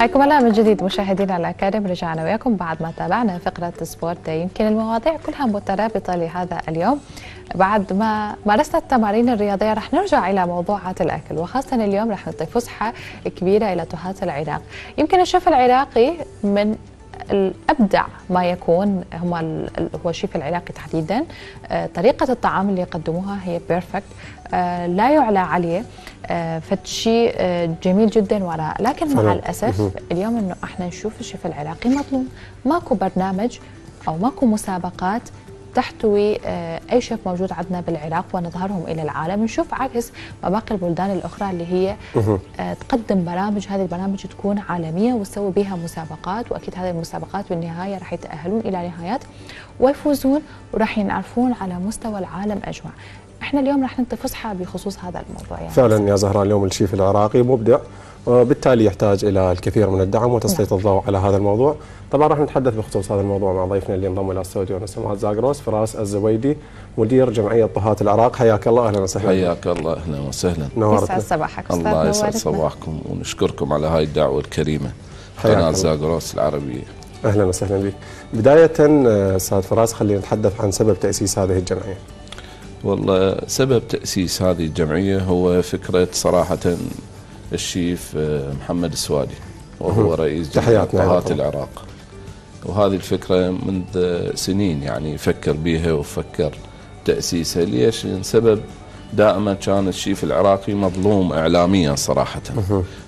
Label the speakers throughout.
Speaker 1: حياكم الله من جديد مشاهدينا الأكارم. رجعنا وياكم بعد ما تابعنا فقرة سبورت. يمكن المواضيع كلها مترابطة لهذا اليوم. بعد ما مارسنا التمارين الرياضية رح نرجع إلى موضوعات الأكل، وخاصة اليوم رح نعطي فسحة كبيرة إلى تراث العراق. يمكن الشيف العراقي من الأبدع ما يكون هو الشيف العراقي تحديدا. طريقة الطعام اللي يقدموها هي بيرفكت، لا يعلى عليه، فشي جميل جدا وراء. لكن مع الأسف اليوم انه احنا نشوف الشيف العراقي مظلوم. ماكو برنامج او ماكو مسابقات تحتوي اي شيف موجود عندنا بالعراق ونظهرهم الى العالم. نشوف عكس ما باقي البلدان الاخرى اللي هي تقدم برامج، هذه البرامج تكون عالميه وتسوي بها مسابقات، واكيد هذه المسابقات بالنهايه راح يتاهلون الى نهايات ويفوزون وراح ينعرفون على مستوى العالم اجمع. احنا اليوم راح نعطي فسحه بخصوص هذا الموضوع. يعني
Speaker 2: فعلا يا زهراء، اليوم الشيف العراقي مبدع وبالتالي يحتاج الى الكثير من الدعم وتسليط الضوء على هذا الموضوع. طبعا راح نتحدث بخصوص هذا الموضوع مع ضيفنا اللي انضم الى الاستوديو سماحة زاغروس، فراس الزويدي، مدير جمعيه طهاة العراق. حياك الله، اهلا وسهلا.
Speaker 1: حياك
Speaker 3: الله، اهلا وسهلا.
Speaker 1: نورتنا. يسعد صباحك استاذ.
Speaker 3: الله يسعد صباحكم ونشكركم على هاي الدعوه الكريمه قناه زاغروس العربيه.
Speaker 2: اهلا وسهلا بك. بدايه استاذ فراس، خلينا نتحدث عن سبب تاسيس هذه الجمعيه.
Speaker 3: والله سبب تأسيس هذه الجمعية هو فكرة صراحة الشيف محمد السوادي، وهو رئيس جمعية طهاة العراق. وهذه الفكرة منذ سنين يعني فكر بها وفكر تأسيسها. ليش؟ سبب دائما كان الشيف العراقي مظلوم إعلاميا صراحة،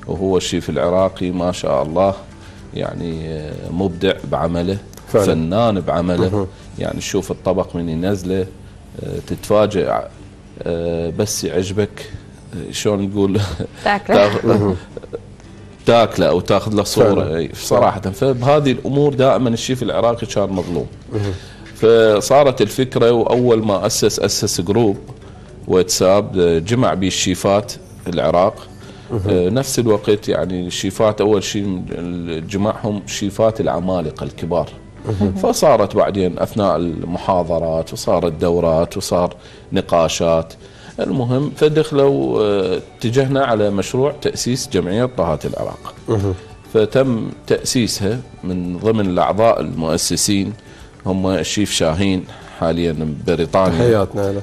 Speaker 3: وهو الشيف العراقي ما شاء الله يعني مبدع بعمله، فنان بعمله. يعني شوف الطبق من ينزله تتفاجئ، بس يعجبك شلون نقول تاكله او تاخذ له صوره صراحه. فبهذه الامور دائما الشيف العراقي كان مظلوم. فصارت الفكره، واول ما اسس جروب واتساب جمع به الشيفات العراق. نفس الوقت يعني الشيفات اول شيء جمعهم شيفات العمالقه الكبار. فصارت بعدين أثناء المحاضرات وصارت دورات وصار نقاشات. المهم فدخلوا اتجهنا على مشروع تأسيس جمعية طهاة العراق. فتم تأسيسها من ضمن الأعضاء المؤسسين هم الشيف شاهين حاليا بريطانيا،
Speaker 2: تحياتنا له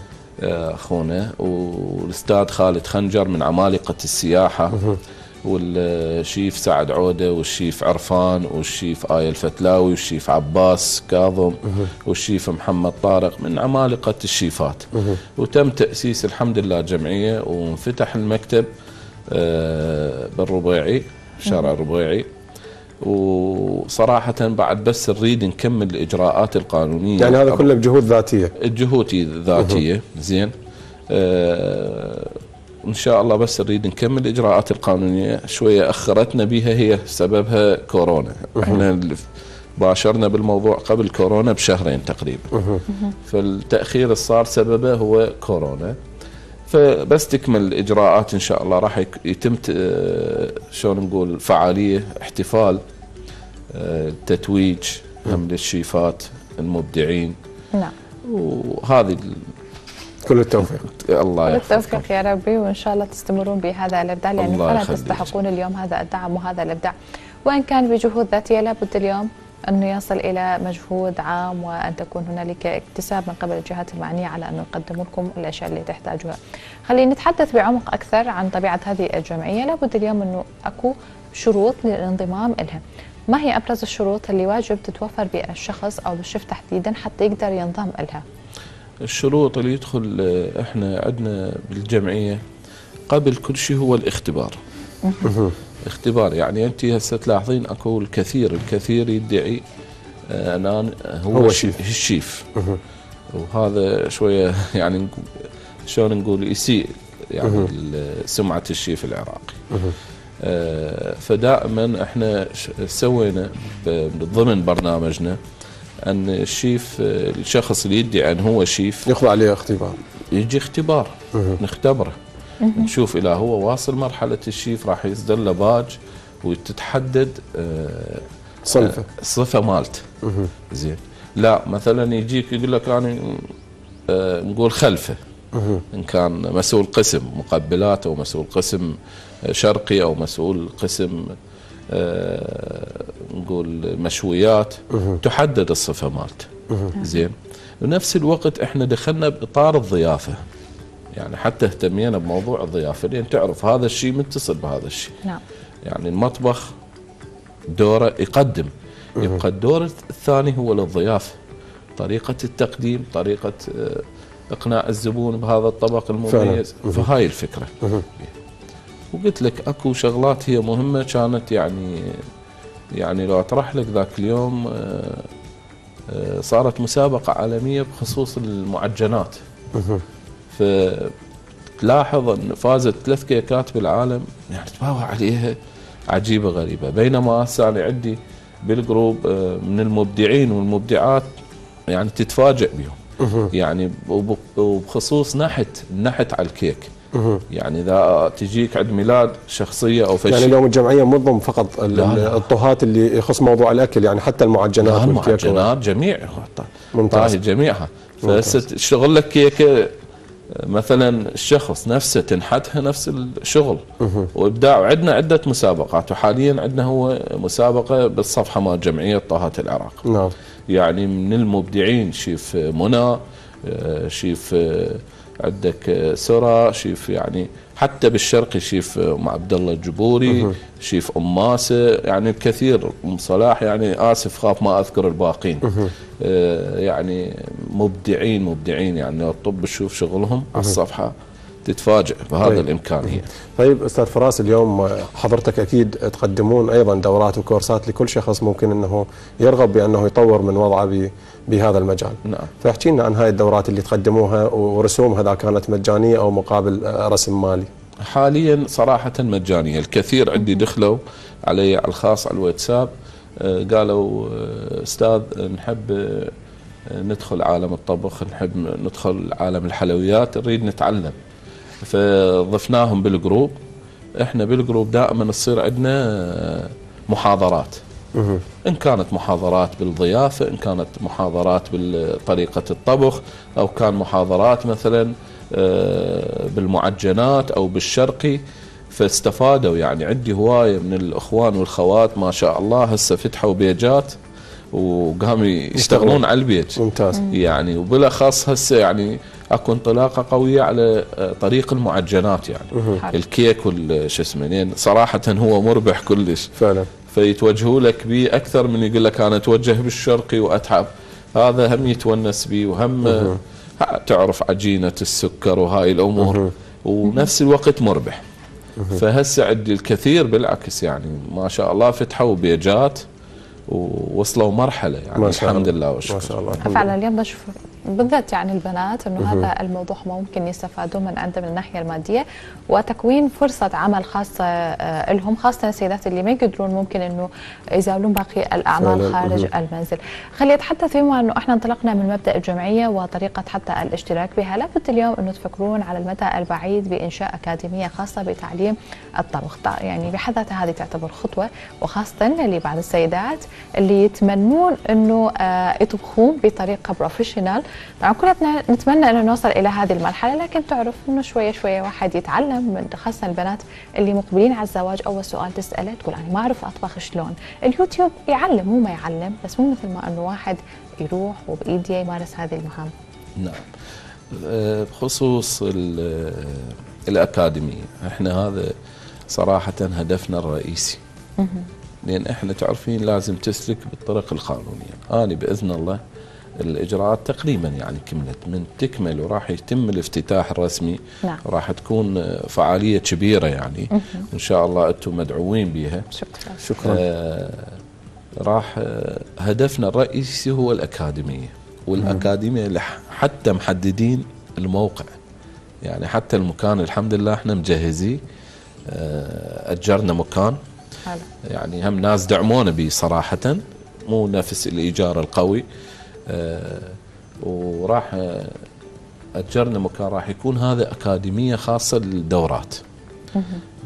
Speaker 3: أخونا، والأستاذ خالد خنجر من عمالقة السياحة، والشيف سعد عودة، والشيف عرفان، والشيف آية الفتلاوي، والشيف عباس كاظم، والشيف محمد طارق، من عمالقة الشيفات. وتم تأسيس الحمد لله جمعية، وانفتح المكتب بالربيعي، شارع الربيعي. وصراحة بعد بس نريد نكمل الإجراءات القانونية.
Speaker 2: يعني هذا كله بجهود ذاتية؟
Speaker 3: الجهود ذاتية. زين. إن شاء الله بس نريد نكمل الإجراءات القانونية. شوية أخرتنا بها، هي سببها كورونا. إحنا باشرنا بالموضوع قبل كورونا بشهرين تقريبا، فالتأخير صار سببه هو كورونا. فبس تكمل الإجراءات إن شاء الله راح يتم شلون نقول فعالية احتفال تتويج هم للشيفات المبدعين.
Speaker 1: نعم.
Speaker 3: وهذه
Speaker 2: كل التوفيق.
Speaker 3: الله يحفظكم.
Speaker 1: كل التوفيق يا ربي، وان شاء الله تستمرون بهذا الابداع، لان فعلا تستحقون اليوم هذا الدعم وهذا الابداع. وان كان بجهود ذاتيه، لابد اليوم انه يصل الى مجهود عام، وان تكون هنالك اكتساب من قبل الجهات المعنيه على انه يقدموا لكم الاشياء اللي تحتاجوها. خلينا نتحدث بعمق اكثر عن طبيعه هذه الجمعيه. لابد اليوم انه اكو شروط للانضمام لها. ما هي ابرز الشروط اللي واجب تتوفر بالشخص او بالشيف تحديدا حتى يقدر ينضم لها؟
Speaker 3: الشروط اللي يدخل احنا عندنا بالجمعيه قبل كل شيء هو الاختبار. اختبار يعني انت هسه تلاحظين اكو الكثير يدعي انا هو الشيف. وهذا شويه يعني شلون نقول يسيء يعني سمعه الشيف العراقي. فدائما احنا سوينا ضمن برنامجنا ان الشخص اللي يدعي ان هو شيف
Speaker 2: يخضع عليه اختبار،
Speaker 3: يجي اختبار نختبره، نشوف اذا هو واصل مرحله الشيف راح يصدر له باج وتتحدد الصفه مالته. زين. لا مثلا يجيك يقول لك انا نقول خلفه، ان كان مسؤول قسم مقبلات او مسؤول قسم شرقي او مسؤول قسم نقول مشويات تحدد الصفة مالته. زين. بنفس الوقت احنا دخلنا باطار الضيافة، يعني حتى اهتمينا بموضوع الضيافة لان تعرف هذا الشيء متصل بهذا الشيء.
Speaker 1: نعم.
Speaker 3: يعني المطبخ دوره يقدم، يبقى الدور الثاني هو للضيافة، طريقة التقديم، طريقة اقناع الزبون بهذا الطبق المميز. فهاي الفكرة. وقلت لك اكو شغلات هي مهمة كانت، يعني لو اطرح لك ذاك اليوم صارت مسابقة عالمية بخصوص المعجنات. فتلاحظ ان فازت 3 كيكات بالعالم، يعني تباوع عليها عجيبة غريبة. بينما هسه انا عندي بالجروب من المبدعين والمبدعات يعني تتفاجئ بهم، يعني وبخصوص النحت على الكيك. يعني اذا تجيك عيد ميلاد شخصيه او فشي،
Speaker 2: يعني اليوم الجمعيه منظم فقط الطهات اللي يخص موضوع الاكل، يعني حتى المعجنات والكيك
Speaker 3: المعجنات جميع طاهي جميعها. فهسه تشتغل لك كيكه مثلا الشخص نفسه تنحتها نفس الشغل وابداع. وعندنا عده مسابقات، وحاليا عندنا هو مسابقه بالصفحه مال جمعيه طهات العراق.
Speaker 2: نعم.
Speaker 3: يعني من المبدعين شيف منى، شيف عندك سرى، شيف يعني حتى بالشرقي شيف مع عبد الله الجبوري، شيف ماسه، يعني الكثير، ام صلاح، يعني اسف خاف ما اذكر الباقين. يعني مبدعين يعني لو تطب تشوف شغلهم على الصفحه تتفاجئ بهذا الامكانيه.
Speaker 2: طيب استاذ فراس، اليوم حضرتك اكيد تقدمون ايضا دورات وكورسات لكل شخص ممكن انه يرغب بانه يطور من وضعه بهذا المجال.
Speaker 3: نعم.
Speaker 2: فاحكي لنا عن هاي الدورات اللي تقدموها ورسومها، اذا كانت مجانيه او مقابل رسم مالي.
Speaker 3: حاليا صراحه مجانيه، الكثير عندي دخلوا علي على الخاص على الواتساب قالوا استاذ نحب ندخل عالم الطبخ، نحب ندخل عالم الحلويات، نريد نتعلم. فضفناهم بالجروب. احنا بالجروب دائما تصير عندنا محاضرات، ان كانت محاضرات بالضيافه، ان كانت محاضرات بطريقه الطبخ، او كان محاضرات مثلا بالمعجنات او بالشرقي. فاستفادوا. يعني عندي هوايه من الاخوان والخوات ما شاء الله هسه فتحوا بيجات وقاموا يشتغلون على البيج.
Speaker 2: ممتاز.
Speaker 3: يعني وبالاخص هسه يعني اكو انطلاقه قويه على طريق المعجنات، يعني الكيك والش اسمه، لان صراحه هو مربح كلش
Speaker 2: فعلا.
Speaker 3: فيتوجهوا لك به اكثر من يقول لك انا اتوجه بالشرقي واتعب. هذا هم يتونس به وهم تعرف عجينه السكر وهاي الامور، ونفس الوقت مربح. فهسه عندي الكثير بالعكس، يعني ما شاء الله فتحوا بيجات ووصلوا مرحله، يعني الحمد لله والشكر.
Speaker 2: ما شاء الله.
Speaker 1: فعلا اليوم بشوف بالذات يعني البنات انه هذا الموضوع ممكن يستفادوا من عنده من الناحيه الماديه، وتكوين فرصه عمل خاصه لهم، خاصه السيدات اللي ما يقدرون ممكن انه يزاولون باقي الاعمال خارج المنزل. خلي اتحدث بما انه احنا انطلقنا من مبدا الجمعيه وطريقه حتى الاشتراك بها، لابد اليوم انه تفكرون على المدى البعيد بانشاء اكاديميه خاصه بتعليم الطبخ. يعني بحد ذاتها هذه تعتبر خطوه، وخاصه لبعض السيدات اللي يتمنون انه يطبخون بطريقه بروفيشنال. طبعا كلنا نتمنى انه نوصل الى هذه المرحله، لكن تعرف انه شويه شويه واحد يتعلم، من خاصه البنات اللي مقبلين على الزواج اول سؤال تساله تقول انا ما اعرف اطبخ شلون. اليوتيوب يعلم مو ما يعلم، بس مو مثل ما انه واحد يروح وبايده يمارس هذه المهام.
Speaker 3: نعم. بخصوص الاكاديميه، احنا هذا صراحه هدفنا الرئيسي. لان احنا تعرفين لازم تسلك بالطرق القانونيه. انا باذن الله الاجراءات تقريبا يعني كملت، من تكمل وراح يتم الافتتاح الرسمي.
Speaker 1: نعم.
Speaker 3: راح تكون فعاليه كبيره يعني. ان شاء الله انتم مدعوين بها.
Speaker 1: شكرا.
Speaker 3: راح هدفنا الرئيسي هو الاكاديميه، والاكاديميه حتى محددين الموقع، يعني حتى المكان الحمد لله احنا مجهزيه. اجرنا مكان، يعني هم ناس دعمونا به صراحه، مو نفس الايجار القوي. وراح اجرنا مكان، راح يكون هذا اكاديميه خاصه للدورات.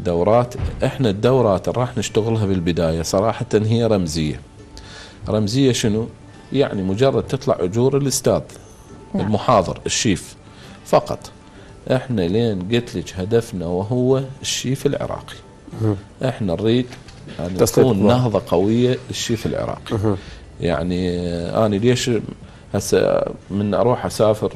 Speaker 3: دورات، احنا الدورات اللي راح نشتغلها بالبدايه صراحه هي رمزيه. رمزيه شنو؟ يعني مجرد تطلع اجور الاستاذ المحاضر الشيف فقط. احنا لين قلت لك هدفنا وهو الشيف العراقي. احنا نريد يعني تكون نهضة قوية للشيف العراقي. يعني أنا ليش هسه من أروح أسافر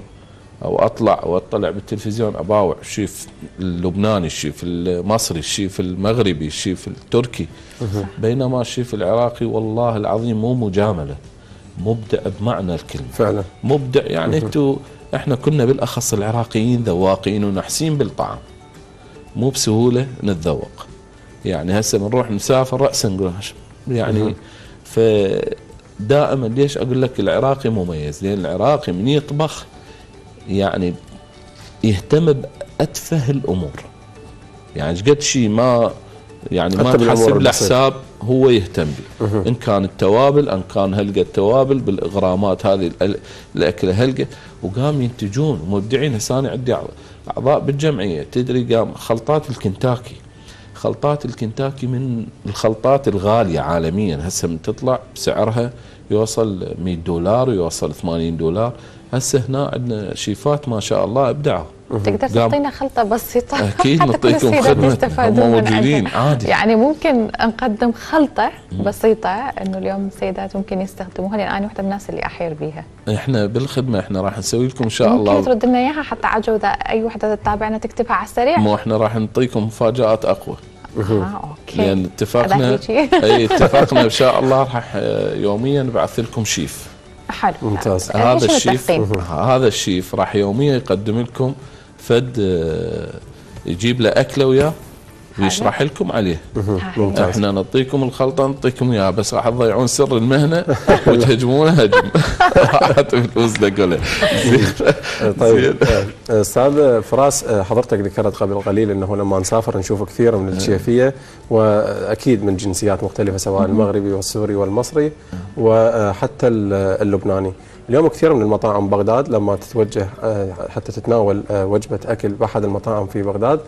Speaker 3: أو أطلع وأطلع بالتلفزيون أباوع الشيف اللبناني، الشيف المصري، الشيف المغربي، الشيف التركي، بينما الشيف العراقي والله العظيم مو مجاملة، مبدع بمعنى الكلمة
Speaker 2: فعلا
Speaker 3: مبدع. يعني احنا كنا بالاخص العراقيين ذواقين ونحسين بالطعام، مو بسهوله نتذوق. يعني هسه بنروح نسافر راسا نقول يعني فدائما ليش اقول لك العراقي مميز؟ لان العراقي من يطبخ يعني يهتم باتفه الامور، يعني قد شيء ما يعني ما تحسب له حساب هو يهتم به. ان كان التوابل، ان كان هلقه التوابل بالاغرامات هذه الاكله هلقه، وقام ينتجون مبدعين. هسه انا عندي اعضاء بالجمعيه تدري قام خلطات الكنتاكي، خلطات الكنتاكي من الخلطات الغاليه عالميا، هسه من تطلع بسعرها يوصل $100 ويوصل $80. هسه هنا عندنا شيفات ما شاء الله ابدعوا.
Speaker 1: تقدر تعطينا خلطه بسيطه؟
Speaker 3: اكيد نعطيكم خدمه، هم موجودين عادي.
Speaker 1: يعني ممكن نقدم خلطه بسيطه انه اليوم السيدات ممكن يستخدموها، لان انا واحده من الناس اللي احير بيها.
Speaker 3: احنا بالخدمه احنا راح نسوي لكم ان شاء الله.
Speaker 1: ممكن ترد لنا اياها حتى على جوده اي وحده تتابعنا تكتبها على السريع؟
Speaker 3: مو احنا راح نعطيكم مفاجات اقوى.
Speaker 1: اوكي.
Speaker 3: لان اتفقنا اي اتفقنا ان شاء الله راح يوميا نبعث لكم شيف.
Speaker 1: حلو
Speaker 2: ممتاز.
Speaker 3: هذا الشيف راح يوميا يقدم لكم فد يجيب له اكله وياه ويشرح لكم عليه. احنا نعطيكم الخلطه نعطيكم اياها، بس راح تضيعون سر المهنه وتهجمونها هجم. راحت فلوس لقولها.
Speaker 2: طيب استاذ فراس، حضرتك ذكرت قبل قليل انه لما نسافر نشوف كثير من الشيفيه، واكيد من جنسيات مختلفه سواء المغربي والسوري والمصري وحتى اللبناني. اليوم كثير من المطاعم بغداد لما تتوجه حتى تتناول وجبه اكل باحد المطاعم في بغداد،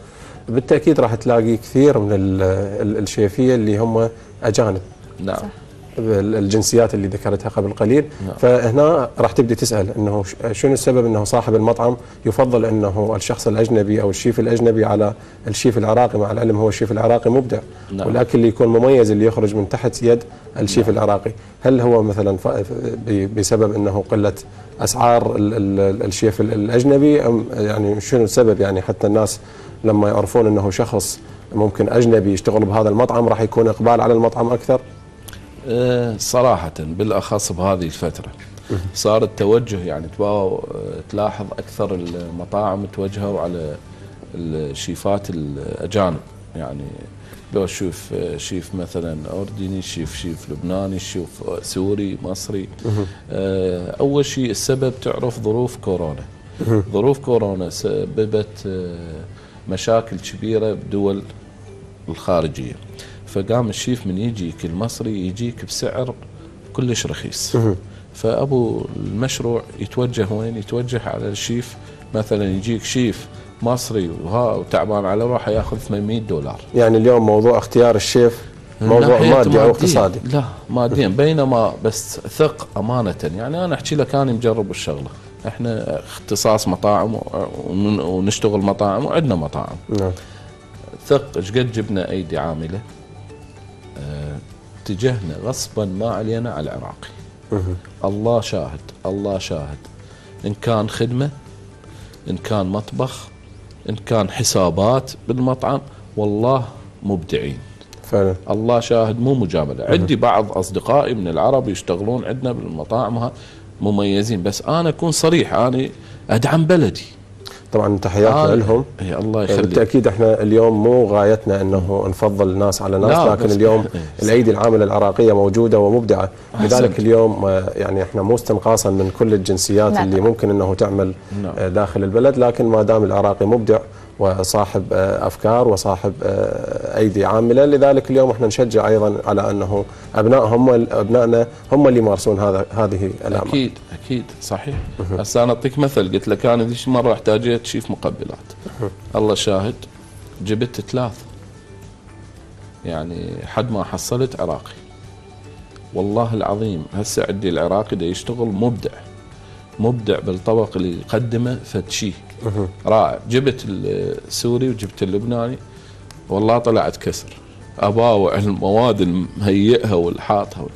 Speaker 2: بالتأكيد راح تلاقي كثير من الشيفية اللي هم أجانب.
Speaker 3: نعم.
Speaker 2: الجنسيات اللي ذكرتها قبل قليل. نعم. فهنا راح تبدي تسأل انه شنو السبب انه صاحب المطعم يفضل انه الشخص الاجنبي او الشيف الاجنبي على الشيف العراقي، مع العلم هو الشيف العراقي مبدع. نعم. والاكل اللي يكون مميز اللي يخرج من تحت يد الشيف نعم. العراقي. هل هو مثلا بسبب انه قلة اسعار الشيف الاجنبي، ام يعني شنو السبب؟ يعني حتى الناس لما يعرفون انه شخص ممكن اجنبي يشتغل بهذا المطعم راح يكون اقبال على المطعم اكثر.
Speaker 3: صراحة بالاخص بهذه الفترة صار التوجه، يعني تلاحظ اكثر المطاعم توجهوا على الشيفات الاجانب. يعني لو شوف شيف مثلا اردني، شيف لبناني، شيف سوري، مصري. اول شيء السبب تعرف ظروف كورونا. ظروف كورونا سببت مشاكل كبيرة بدول الخارجية، فقام الشيف من يجيك المصري يجيك بسعر كلش رخيص. فأبو المشروع يتوجه وين؟ يتوجه على الشيف، مثلا يجيك شيف مصري وتعبان على روحه ياخذ $800.
Speaker 2: يعني اليوم موضوع اختيار الشيف موضوع مادي او اقتصادي؟
Speaker 3: لا ماديا، بينما بس ثق امانة. يعني انا احكي لك انا مجرب الشغلة، احنا اختصاص مطاعم ونشتغل مطاعم وعندنا مطاعم.
Speaker 2: نعم.
Speaker 3: ثق ايش قد جبنا ايدي عامله، اتجهنا غصبا ما علينا على العراقي. الله شاهد، الله شاهد. ان كان خدمه، ان كان مطبخ، ان كان حسابات بالمطعم، والله مبدعين
Speaker 2: فعلا.
Speaker 3: الله شاهد مو مجامله. عندي بعض اصدقائي من العرب يشتغلون عندنا بالمطاعم مميزين، بس انا اكون صريح، انا ادعم بلدي.
Speaker 2: طبعا تحياتنا لهم.
Speaker 3: الله يخليك.
Speaker 2: بالتاكيد احنا اليوم مو غايتنا انه نفضل ناس على ناس، لكن اليوم الايدي العامله العراقيه موجوده ومبدعه. لذلك اليوم يعني احنا مو استنقاصا من كل الجنسيات اللي ممكن انه تعمل داخل البلد، لكن ما دام العراقي مبدع وصاحب افكار وصاحب ايدي عامله، لذلك اليوم احنا نشجع ايضا على انه ابنائنا هم اللي يمارسون هذه الاعمال.
Speaker 3: اكيد اكيد صحيح. هسه انا اعطيك مثل، قلت لك انا ذيك مره احتاجيت شيف مقبلات، الله شاهد جبت 3، يعني حد ما حصلت عراقي. والله العظيم هسه عندي العراقي دا يشتغل مبدع بالطبق اللي يقدمه، فتشي رائع. جبت السوري وجبت اللبناني، والله طلعت كسر. اباوع المواد المهيئها والحاطها.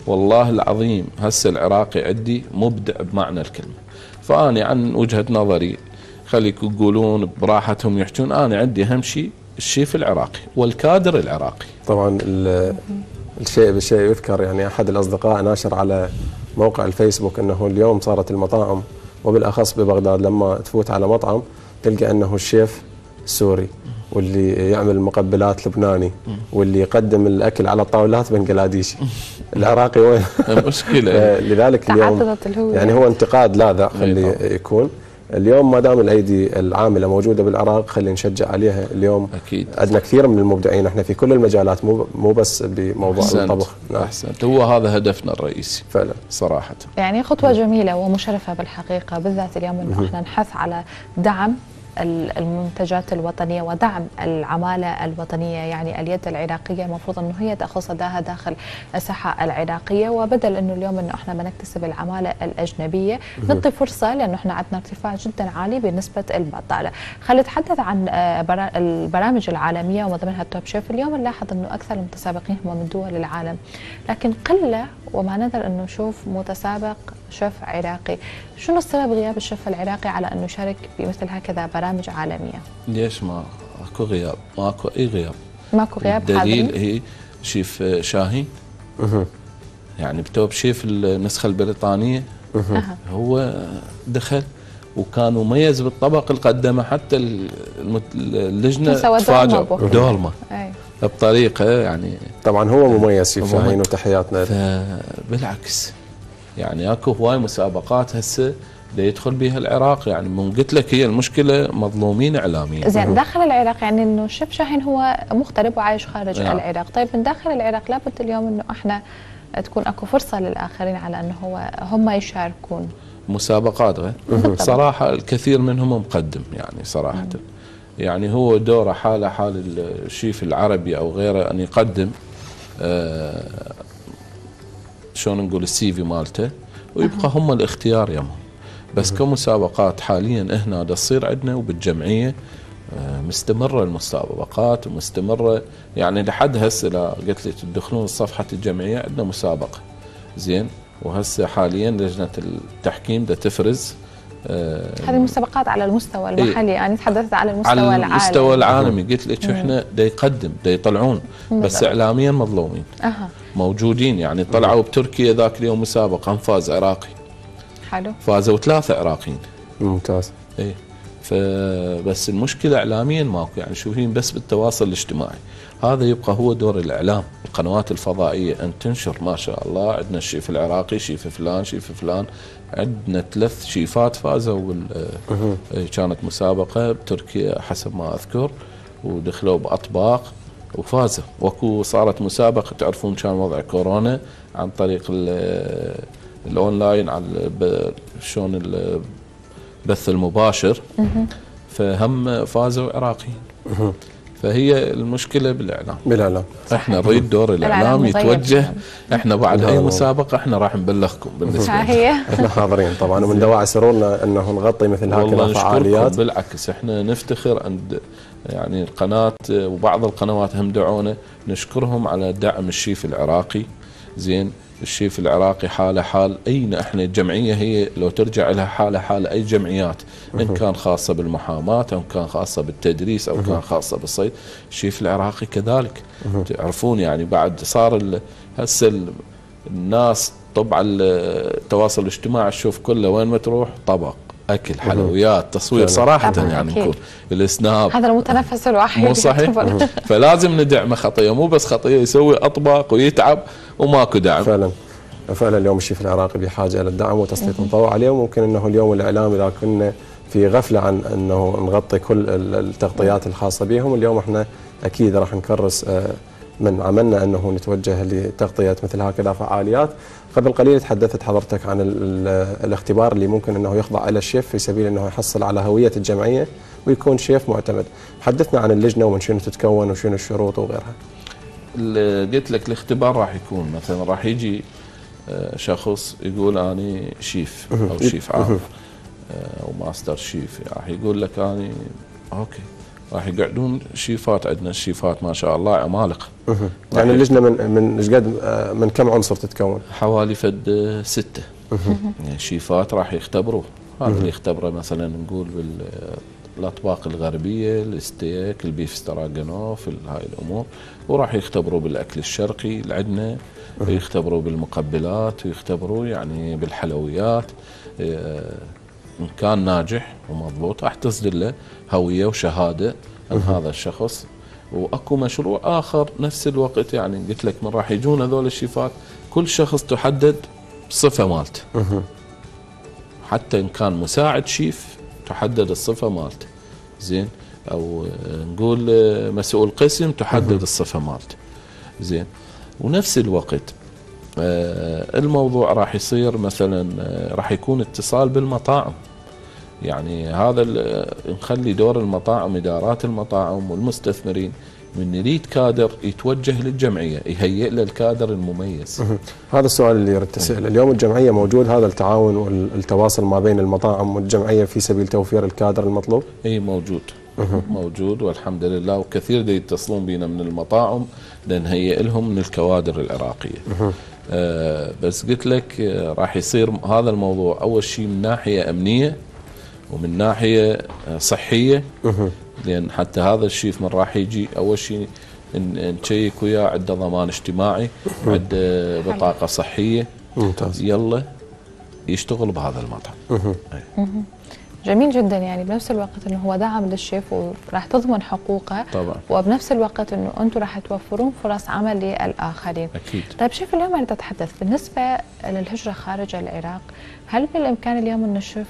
Speaker 3: والله العظيم هسه العراقي عندي مبدع بمعنى الكلمه. فاني عن وجهه نظري خليكم يقولون براحتهم يحجون، انا عندي اهم شيء الشيف العراقي والكادر العراقي.
Speaker 2: طبعا الشيء بالشيء يذكر، يعني احد الاصدقاء ناشر على موقع الفيسبوك انه اليوم صارت المطاعم وبالاخص ببغداد لما تفوت على مطعم تلقى انه الشيف سوري، واللي يعمل مقبلات لبناني، واللي يقدم الاكل على الطاولات بنجلاديشي. العراقي وين؟
Speaker 3: مشكله.
Speaker 2: لذلك اليوم يعني هو انتقاد لاذع خلي يكون. اليوم ما دام الايدي العامله موجوده بالعراق خلينا نشجع عليها. اليوم
Speaker 3: اكيد
Speaker 2: عندنا كثير من المبدعين احنا في كل المجالات، مو بس بموضوع الطبخ.
Speaker 3: نعم. احسنت، هو هذا هدفنا الرئيسي
Speaker 2: فعلا
Speaker 3: صراحه.
Speaker 1: يعني خطوه جميله ومشرفه بالحقيقه، بالذات اليوم انه احنا نحث على دعم المنتجات الوطنية ودعم العمالة الوطنية. يعني اليد العراقية المفروض أنه هي تأخذ صداها داخل الساحة العراقية، وبدل أنه اليوم أنه إحنا بنكتسب العمالة الأجنبية نعطي فرصة، لأنه إحنا عندنا ارتفاع جدا عالي بنسبة البطالة. خلينا نتحدث عن البرامج العالمية ومن ضمنها التوب شيف. اليوم نلاحظ أنه أكثر المتسابقين هم من دول العالم، لكن قلة وما نقدر أنه نشوف متسابق شيف عراقي. شنو السبب غياب الشيف العراقي على أنه يشارك بمثل هكذا برامج عالمية؟
Speaker 3: ليش ما اكو غياب؟ ماكو اي غياب.
Speaker 1: ماكو غياب.
Speaker 3: دليل هي شيف شاهين يعني بتوب شيف النسخة البريطانية هو دخل وكان مميز بالطبق اللي قدمه، حتى اللجنة تفاجئوا دولمة بطريقة يعني.
Speaker 2: طبعا هو مميز شيف شاهين وتحياتنا.
Speaker 3: بالعكس يعني اكو هواي مسابقات هسه دا يدخل بها العراق. يعني من قلت لك هي المشكله مظلومين اعلاميا.
Speaker 1: زين داخل العراق يعني انه الشيف شاهين هو مغترب وعايش خارج العراق. طيب من داخل العراق لابد اليوم انه احنا تكون اكو فرصه للاخرين على انه هم يشاركون
Speaker 3: مسابقات. صراحه الكثير منهم مقدم يعني صراحه. يعني هو دوره حاله حال الشيف العربي او غيره ان يقدم شلون نقول السي في مالته، ويبقى هم الاختيار يمهم. بس كمسابقات حاليا هنا تصير عندنا وبالجمعيه مستمره المسابقات ومستمره. يعني لحد هسه لا قلت لك تدخلون صفحه الجمعيه عندنا مسابقه زين. وهسه حاليا لجنه التحكيم دا تفرز
Speaker 1: هذه المسابقات على المستوى المحلي. يعني تحدثت على المستوى العالمي.
Speaker 3: على المستوى العالمي قلت لك احنا دا يقدم دا يطلعون بس اعلاميا مظلومين. موجودين يعني طلعوا بتركيا ذاك اليوم مسابقه فاز عراقي.
Speaker 1: حلو.
Speaker 3: فازوا 3 عراقيين.
Speaker 2: ممتاز.
Speaker 3: ايه فبس المشكله اعلاميا ماكو. يعني شوفين بس بالتواصل الاجتماعي. هذا يبقى هو دور الاعلام، القنوات الفضائيه ان تنشر. ما شاء الله عندنا الشيف العراقي، شيف فلان، شيف فلان. عندنا 3 شيفات فازوا كانت مسابقه بتركيا حسب ما اذكر، ودخلوا باطباق وفازوا. وكو صارت مسابقه تعرفون كان وضع كورونا عن طريق الاونلاين على شلون البث المباشر، فهم فازوا عراقيين. فهي المشكله بالاعلام. احنا نريد دور الاعلام يتوجه. احنا بعد اي مسابقه احنا راح نبلغكم بالنسبه لنا.
Speaker 2: احنا حاضرين طبعا، ومن دواعي سرورنا انه نغطي مثل هكذا فعاليات.
Speaker 3: بالعكس احنا نفتخر عند يعني القناه وبعض القنوات هم دعونا، نشكرهم على دعم الشيف العراقي. زين الشيف العراقي حاله حال اي احنا الجمعيه هي لو ترجع لها حال اي جمعيات، ان كان خاصه بالمحاماه او كان خاصه بالتدريس او كان خاصه بالصيد. الشيف العراقي كذلك. تعرفون يعني بعد صار هسه الناس طبعا التواصل الاجتماعي تشوف كله وين ما تروح طبق اكل حلويات تصوير صراحه يعني نقول السناب
Speaker 1: هذا المتنفس الوحيد.
Speaker 3: مو صحيح؟ فلازم ندعمه خطيه، مو بس خطيه يسوي اطباق ويتعب وماكو دعم.
Speaker 2: فعلا اليوم الشيف العراقي بحاجه الى الدعم وتسليط الضوء عليه. وممكن انه اليوم الاعلام اذا كنا في غفله عن انه نغطي كل التغطيات الخاصه بهم، اليوم احنا اكيد راح نكرس من عملنا انه نتوجه لتغطيه مثل هكذا فعاليات. قبل قليل تحدثت حضرتك عن الاختبار اللي ممكن انه يخضع الى الشيف في سبيل انه يحصل على هويه الجمعيه ويكون شيف معتمد. حدثنا عن اللجنه ومن شنو تتكون وشنو الشروط وغيرها.
Speaker 3: قلت لك الاختبار راح يكون مثلا راح يجي شخص يقول اني شيف او شيف عارف او ماستر شيف، راح يقول لك اني اوكي راح يقعدون شيفات. عندنا الشيفات ما شاء الله عمالقه.
Speaker 2: يعني اللجنه من ايش قد من كم عنصر تتكون؟
Speaker 3: حوالي فد 6 يعني شيفات راح يختبروا. هذا اللي يختبره مثلا نقول بالاطباق الغربيه، الستيك، البيف ستراغانوف، هاي الامور، وراح يختبروا بالاكل الشرقي اللي عندنا، ويختبروا بالمقبلات، ويختبروا يعني بالحلويات. ان كان ناجح ومضبوط راح تصدر له هويه وشهاده عن هذا الشخص. واكو مشروع اخر نفس الوقت، يعني قلت لك من راح يجون هذول الشيفات كل شخص تحدد الصفه مالته. حتى ان كان مساعد شيف تحدد الصفه مالته، زين، او نقول مسؤول قسم تحدد الصفه مالته، زين. ونفس الوقت الموضوع راح يصير مثلا راح يكون اتصال بالمطاعم. يعني هذا نخلي دور المطاعم، ادارات المطاعم والمستثمرين، من يريد كادر يتوجه للجمعيه يهيئ له الكادر المميز.
Speaker 2: هذا السؤال اللي يريد تسأل. اليوم الجمعيه موجود هذا التعاون والتواصل ما بين المطاعم والجمعيه في سبيل توفير الكادر المطلوب؟
Speaker 3: اي موجود. موجود والحمد لله، وكثير دي يتصلون بينا من المطاعم لنهيئ لهم من الكوادر العراقيه. بس قلت لك راح يصير هذا الموضوع اول شيء من ناحيه امنيه ومن ناحيه صحيه. لان حتى هذا الشيف من راح يجي اول شيء نشيك وياه عنده ضمان اجتماعي، عنده بطاقه صحيه،
Speaker 2: ممتاز،
Speaker 3: يلا يشتغل بهذا المطعم.
Speaker 1: جميل جدا. يعني بنفس الوقت انه هو دعم للشيف وراح تضمن حقوقه
Speaker 3: طبعا،
Speaker 1: وبنفس الوقت انه انتم راح توفرون فرص عمل للاخرين.
Speaker 3: اكيد.
Speaker 1: طيب شيف، اليوم انا اتحدث بالنسبه للهجره خارج العراق، هل بالامكان اليوم ان الشيف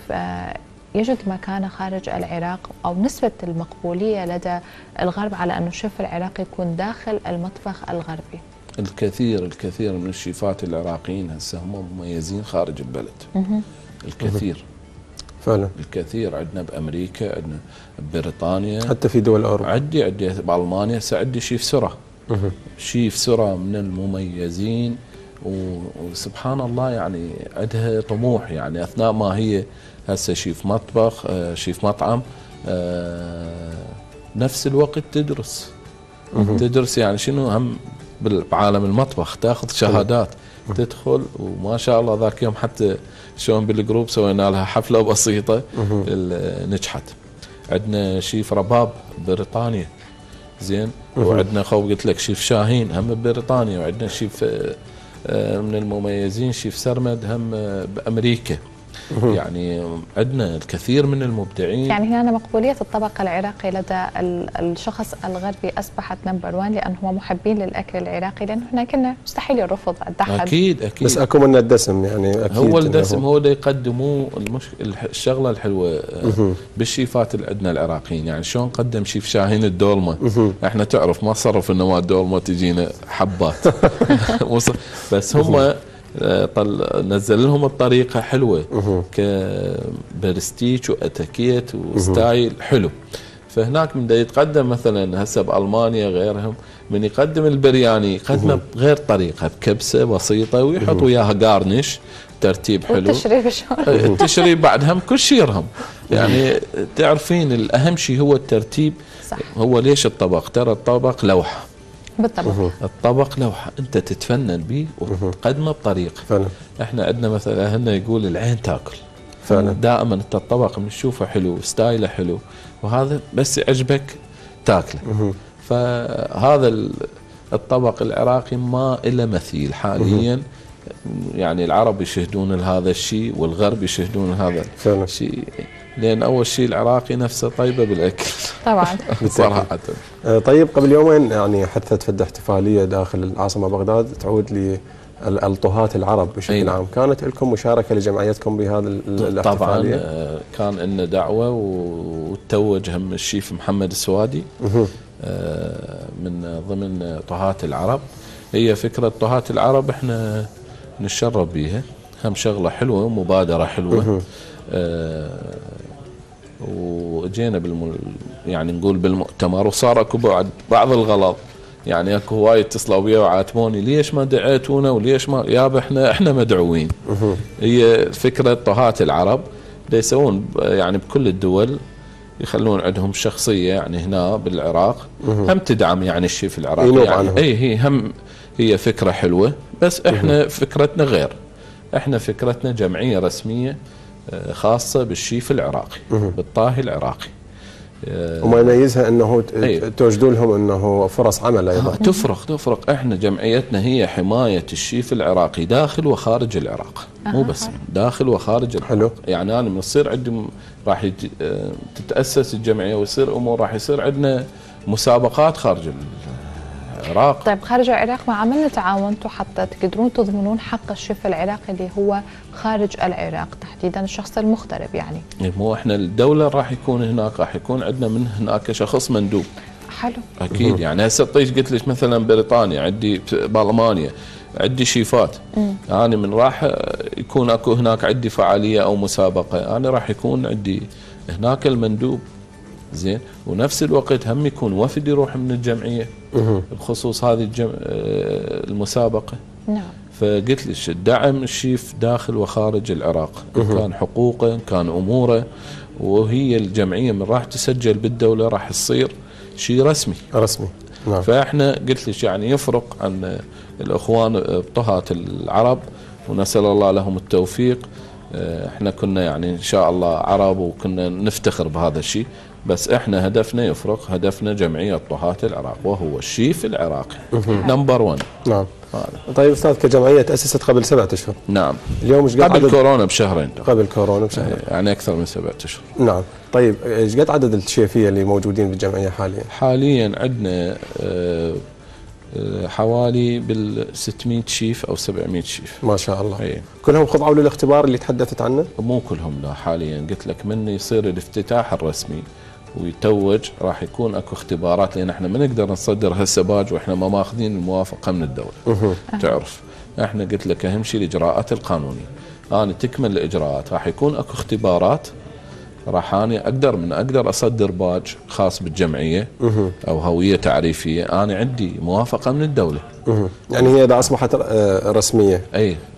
Speaker 1: يجد مكانه خارج العراق، او نسبه المقبوليه لدى الغرب على انه الشيف العراقي يكون داخل المطبخ الغربي؟
Speaker 3: الكثير من الشيفات العراقيين هسه هم مميزين خارج البلد. الكثير
Speaker 2: فعلا،
Speaker 3: الكثير. عندنا بامريكا، عندنا ببريطانيا،
Speaker 2: حتى في دول اوروبا.
Speaker 3: عندي بالمانيا هسه عندي شيف سرى. شيف سرى من المميزين، وسبحان الله يعني عندها طموح. يعني اثناء ما هي هسه شيف مطبخ، شيف مطعم، نفس الوقت تدرس يعني شنو هم بعالم المطبخ، تاخذ شهادات، تدخل. وما شاء الله ذاك يوم حتى شلون بالجروب سوينا لها حفله بسيطه نجحت. عندنا شيف رباب بريطانيا، زين. وعندنا قلت لك شيف شاهين هم ببريطانيا، وعندنا شيف من المميزين شيف سرمد هم بامريكا. يعني عندنا الكثير من المبدعين.
Speaker 1: يعني هنا مقبولية الطبق العراقي لدى الشخص الغربي أصبحت نمبر 1 لأنه هو محبين للأكل العراقي، لأنه احنا كنا مستحيل الرفض عند أحد.
Speaker 3: أكيد.
Speaker 2: بس أكو من الدسم، يعني أكيد
Speaker 3: هو الدسم هو اللي يقدموه. الشغلة الحلوة بالشيفات اللي عندنا العراقيين، يعني شلون قدم شيف شاهين الدولمة. احنا تعرف ما صرف إنه ما الدولمة تجينا حبات بس هم نزل لهم الطريقة حلوة كبرستيج واتاكيت وستايل حلو. فهناك من يتقدم مثلا هسه بألمانيا غيرهم من يقدم البرياني يقدمه بغير طريقة، بكبسة بسيطة ويحط وياها قارنش، ترتيب حلو.
Speaker 1: والتشريب شلون؟
Speaker 3: التشريب بعد هم كل شيء يرهم. يعني تعرفين الأهم شيء هو الترتيب.
Speaker 1: صح.
Speaker 3: هو ليش الطبق؟ ترى الطبق لوحة.
Speaker 1: بالطبع.
Speaker 3: الطبق لوحة انت تتفنن به وتقدمه بطريقه.
Speaker 2: فعلا.
Speaker 3: احنا عندنا مثلا اهلنا يقول العين تاكل.
Speaker 2: فعلا.
Speaker 3: دائما انت الطبق من تشوفه حلو، ستايله حلو، وهذا بس يعجبك تاكله. فهذا الطبق العراقي ما له مثيل حاليا. يعني العرب يشهدون لهذا الشيء والغرب يشهدون هذا الشيء، لأن أول شيء العراقي نفسه طيبة بالأكل
Speaker 1: طبعا
Speaker 3: صراحة.
Speaker 2: طيب قبل يومين يعني حدثت فد احتفالية داخل العاصمة بغداد تعود للطهاة العرب بشكل عام، كانت لكم مشاركة لجمعيتكم بهذا الاحتفالية؟
Speaker 3: طبعا كان لنا دعوة وتوج هم الشيف محمد السوادي من ضمن طهاة العرب. هي فكرة طهاة العرب احنا نتشرف بيها، هم شغلة حلوة ومبادرة حلوة. وجينا يعني نقول بالمؤتمر، وصار اكو بعض الغلط. يعني اكو هواي اتصلوا بي وعاتبوني ليش ما دعيتونا وليش ما يابا احنا مدعوين. هي فكرة طهاة العرب يسوون يعني بكل الدول يخلون عندهم شخصيه يعني هنا بالعراق هم تدعم يعني الشيف العراقي يعني هي فكره حلوه، بس احنا فكرتنا غير. احنا فكرتنا جمعيه رسميه خاصه بالشيف العراقي بالطاهي العراقي.
Speaker 2: وما يميزها انه توجدوا لهم انه فرص عمل ايضا.
Speaker 3: تفرق. احنا جمعيتنا هي حمايه الشيف العراقي داخل وخارج العراق، مو بس داخل وخارج العراق.
Speaker 2: حلو.
Speaker 3: يعني انا من يصير عندي راح تتاسس الجمعيه ويصير امور، راح يصير عندنا مسابقات خارج العراق.
Speaker 1: طيب خارج العراق ما عملنا تعاونتوا حتى تقدرون تضمنون حق الشيف العراقي اللي هو خارج العراق تحديدا الشخص المغترب يعني؟
Speaker 3: مو احنا الدوله راح يكون هناك، راح يكون عندنا من هناك شخص مندوب.
Speaker 1: حلو.
Speaker 3: اكيد يعني هسه قلت لك مثلا بريطانيا عندي، بالمانيا عندي شيفات. انا من راح يكون اكو هناك عندي فعاليه او مسابقه، انا راح يكون عندي هناك المندوب. زين. ونفس الوقت هم يكون وفد يروح من الجمعيه بخصوص هذه المسابقه.
Speaker 1: نعم.
Speaker 3: فقلت لك الدعم الشيف داخل وخارج العراق، كان حقوقه كان اموره، وهي الجمعيه من راح تسجل بالدوله راح تصير شيء رسمي.
Speaker 2: نعم.
Speaker 3: فاحنا قلت لك يعني يفرق عن الاخوان بطهاة العرب، ونسال الله لهم التوفيق. احنا كنا يعني ان شاء الله عرب وكنا نفتخر بهذا الشيء، بس احنا هدفنا يفرق، هدفنا جمعيه طهاة العراق وهو الشيف العراقي نمبر 1.
Speaker 2: نعم. طيب استاذ، كجمعيه تاسست قبل 7 اشهر.
Speaker 3: نعم.
Speaker 2: اليوم ايش قد
Speaker 3: قبل كورونا بشهرين.
Speaker 2: قبل كورونا بشهرين
Speaker 3: يعني اكثر من 7 اشهر.
Speaker 2: نعم. طيب ايش قد عدد الشيفيه اللي موجودين بالجمعيه حاليا؟
Speaker 3: حاليا عندنا حوالي بال 600 شيف او 700 شيف.
Speaker 2: ما شاء الله. كلهم خضعوا للاختبار اللي تحدثت عنه؟
Speaker 3: مو كلهم، لا. حاليا قلت لك من يصير الافتتاح الرسمي ويتوج راح يكون اكو اختبارات، لان احنا ما نقدر نصدر هسه باج واحنا ما ماخذين الموافقه من الدوله. تعرف احنا قلت لك اهم شيء الاجراءات القانونيه. انا تكمل الاجراءات راح يكون اكو اختبارات، راح اني اقدر اصدر باج خاص بالجمعيه او هويه تعريفيه. انا عندي موافقه من الدوله.
Speaker 2: يعني هي اذا اصبحت رسميه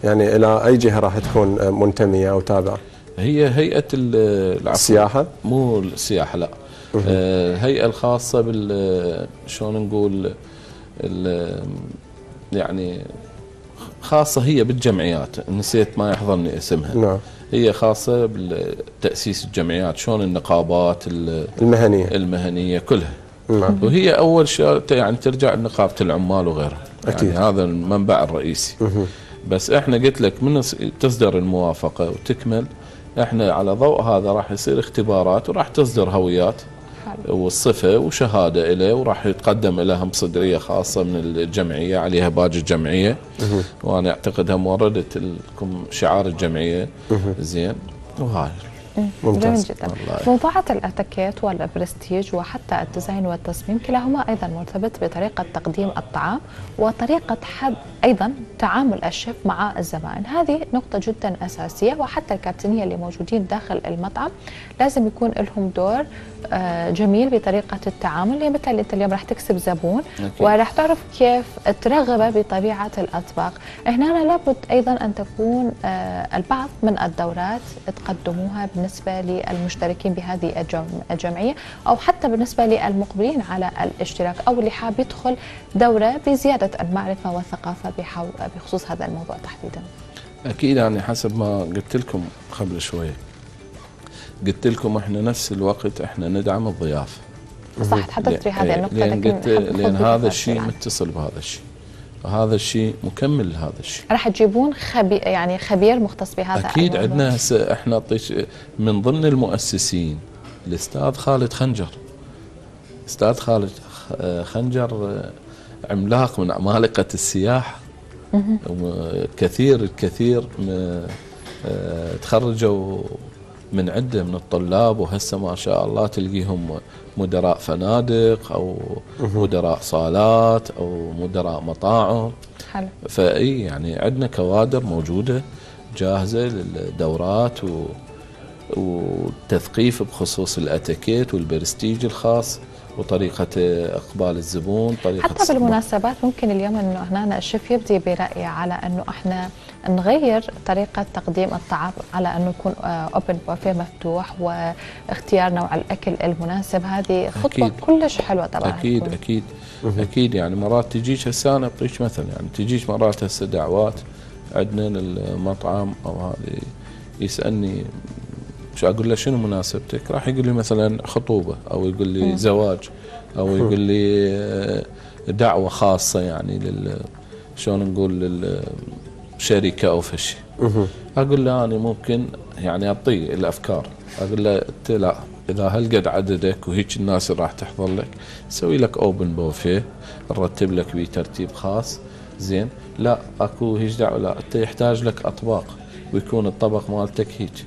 Speaker 2: يعني الى اي جهه راح تكون منتميه او تابعه؟
Speaker 3: هي هيئه
Speaker 2: السياحه؟
Speaker 3: مو السياحه، لا. هيئه الخاصه بال شلون نقول يعني خاصه هي بالجمعيات، نسيت ما يحضرني اسمها.
Speaker 2: نعم.
Speaker 3: هي خاصه بتاسيس الجمعيات، شلون النقابات المهنيه كلها.
Speaker 2: نعم.
Speaker 3: وهي اول شيء يعني ترجع لنقابه العمال وغيرها.
Speaker 2: أكيد.
Speaker 3: يعني هذا المنبع الرئيسي. بس احنا قلت لك من تصدر الموافقه وتكمل، احنا على ضوء هذا راح يصير اختبارات وراح تصدر هويات والصفه وشهاده له، وراح يتقدم لهم صدريه خاصه من الجمعيه عليها باج الجمعيه. وانا اعتقدها موردت لكم شعار الجمعيه. زين. وهاي
Speaker 1: جميل جدا. موضوعات الاتيكيت والبرستيج وحتى الديزاين والتصميم كلاهما ايضا مرتبط بطريقه تقديم الطعام وطريقه ايضا تعامل الشيف مع الزبائن. هذه نقطه جدا اساسيه، وحتى الكابتنيه اللي موجودين داخل المطعم لازم يكون لهم دور جميل بطريقه التعامل. يعني مثل انت اليوم راح تكسب زبون وراح تعرف كيف ترغبه بطبيعه الاطباق. هنا لابد ايضا ان تكون البعض من الدورات تقدموها بالنسبه للمشتركين بهذه الجمعيه، او حتى بالنسبه للمقبلين على الاشتراك او اللي حاب يدخل دوره بزياده المعرفه والثقافه بخصوص هذا الموضوع تحديدا.
Speaker 3: اكيد يعني حسب ما قلت لكم قبل شويه، قلت لكم احنا نفس الوقت احنا ندعم الضيافه.
Speaker 1: صح، تحدثت في هذه النقطه.
Speaker 3: لان هذا الشيء متصل بهذا الشيء، وهذا الشيء مكمل لهذا الشيء.
Speaker 1: راح تجيبون يعني خبير مختص بهذا
Speaker 3: اكيد الموضوع. عندنا هسه احنا من ضمن المؤسسين الاستاذ خالد خنجر. استاذ خالد خنجر عملاق من عمالقه السياحه. الكثير تخرجوا من عده من الطلاب، وهسه ما شاء الله تلقيهم مدراء فنادق او مدراء صالات او مدراء مطاعم.
Speaker 1: حلو.
Speaker 3: فاي يعني عندنا كوادر موجوده جاهزه للدورات والتثقيف بخصوص الاتيكيت والبرستيج الخاص وطريقه اقبال الزبون، طريقه
Speaker 1: حتى بالمناسبات. ممكن اليوم انه هنا الشيف يبدي برايه على انه احنا نغير طريقة تقديم الطعام على أنه يكون أوبن بوفيه مفتوح واختيار نوع الأكل المناسب. هذه خطوة
Speaker 3: أكيد.
Speaker 1: كلش حلوة طبعا.
Speaker 3: أكيد
Speaker 1: تكون.
Speaker 3: أكيد أكيد. يعني مرات تجيش هسه أنا أعطيك مثل، يعني تجيش مرات هسه دعوات عندنا المطعم أو هذه يسألني شو أقول له شنو مناسبتك، راح يقول لي مثلا خطوبة أو يقول لي زواج أو يقول لي دعوة خاصة، يعني شلون نقول للشركة أو فشي. أقول له أنا ممكن يعني أعطيه الأفكار، أقول له أنت لا، إذا هالقد عددك وهيك الناس اللي راح تحضر لك، سوي لك أوبن بوفيه نرتب لك بيه ترتيب خاص زين. لا أكو هيك دعوة، لا أنت يحتاج لك أطباق ويكون الطبق مالتك هيك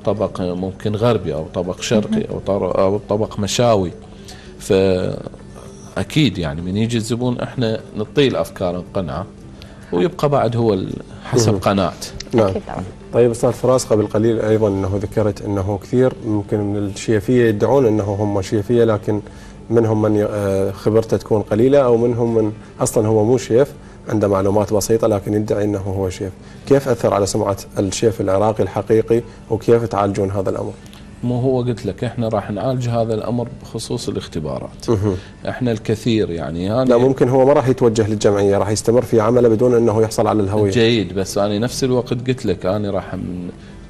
Speaker 3: طبق ممكن غربي أو طبق شرقي أو طبق مشاوي. فأكيد يعني من يجي الزبون إحنا نعطيه الأفكار القنعة ويبقى بعد هو حسب قناعته.
Speaker 2: نعم. طيب أستاذ فراس، قبل قليل أيضا أنه ذكرت أنه كثير ممكن من الشيفية يدعون أنه هم شيفية، لكن منهم من خبرته تكون قليلة أو منهم من أصلا هو مو شيف، عنده معلومات بسيطة لكن يدعي أنه هو شيف. كيف أثر على سمعة الشيف العراقي الحقيقي وكيف تعالجون هذا الأمر؟
Speaker 3: مو هو قلت لك احنا راح نعالج هذا الامر بخصوص الاختبارات. احنا الكثير يعني
Speaker 2: لا ممكن هو ما راح يتوجه للجمعيه، راح يستمر في عمله بدون انه يحصل على الهويه.
Speaker 3: جيد، بس انا نفس الوقت قلت لك انا راح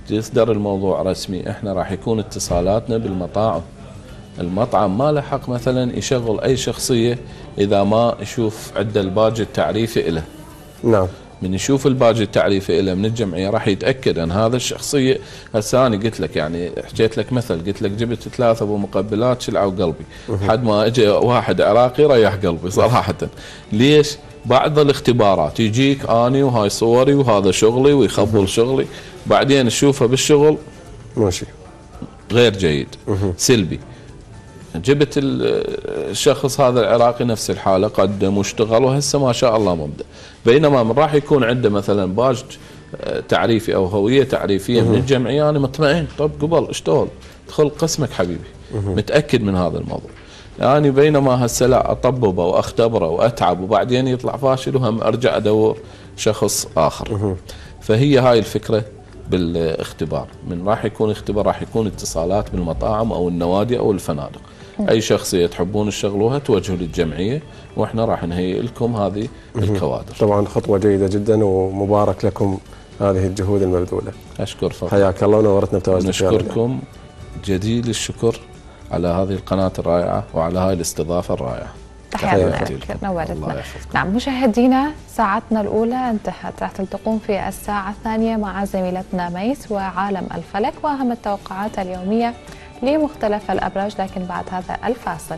Speaker 3: يصدر الموضوع رسمي، احنا راح يكون اتصالاتنا بالمطاعم. المطعم ما له حق مثلا يشغل اي شخصيه اذا ما يشوف عنده الباج التعريفي له.
Speaker 2: نعم.
Speaker 3: من يشوف الباج التعريفي له من الجمعيه راح يتاكد ان هذا الشخصيه. هسه انا قلت لك يعني حكيت لك مثل، قلت لك جبت 3 ابو مقبلات شلعوا قلبي، حد ما اجى واحد عراقي ريح قلبي صراحه. ليش؟ بعض الاختبارات يجيك اني وهاي صوري وهذا شغلي ويخبل شغلي، بعدين تشوفه بالشغل
Speaker 2: ماشي
Speaker 3: غير جيد سلبي. جبت الشخص هذا العراقي نفس الحاله، قدم واشتغل وهسه ما شاء الله مبدع، بينما من راح يكون عنده مثلا باج تعريفي او هويه تعريفيه من الجمعيه، انا مطمئن طب قبل اشتغل ادخل قسمك حبيبي، متاكد من هذا الموضوع. يعني بينما هسه لا اطببه واختبره واتعب وبعدين يطلع فاشل وهم ارجع ادور شخص اخر. فهي هاي الفكره بالاختبار. من راح يكون اختبار راح يكون اتصالات بالمطاعم او النوادي او الفنادق. اي شخصيه تحبون تشغلوها توجهوا للجمعيه واحنا راح نهيئ لكم هذه الكوادر.
Speaker 2: طبعا خطوه جيده جدا ومبارك لكم هذه الجهود المبذوله.
Speaker 3: اشكر فضلك.
Speaker 2: حياك الله ونورتنا بتواجدك.
Speaker 3: نشكركم جزيل الشكر على هذه القناه الرائعه وعلى هذه الاستضافه الرائعه.
Speaker 1: تحياتنا لك، نورتنا. نعم مشاهدينا، ساعتنا الأولى انتهت، راح تلتقون في الساعة الثانية مع زميلتنا ميس وعالم الفلك وأهم التوقعات اليومية لمختلف الأبراج، لكن بعد هذا الفاصل.